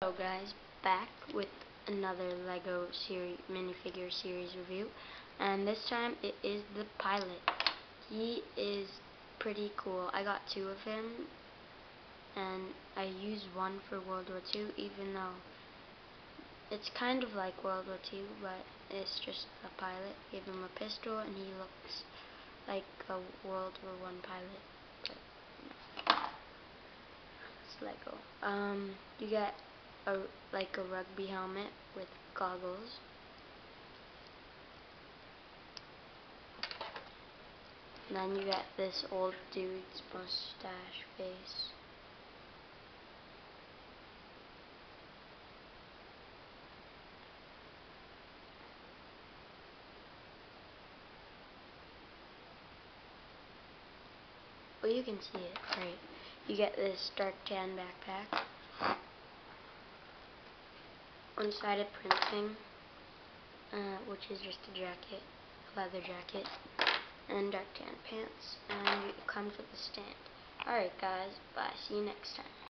Hello guys, back with another Lego minifigure series review, and this time it is the pilot. He is pretty cool. I got two of him, and I used one for World War II, even though it's kind of like World War II, but it's just a pilot. Gave him a pistol, and he looks like a World War I pilot. But no. It's Lego. You get like a rugby helmet with goggles. And then you get this old dude's mustache face. Well, you can see it, right? You get this dark tan backpack. One-sided printing, which is just a jacket, a leather jacket, and dark tan pants, and it comes with a stand. Alright guys, bye, see you next time.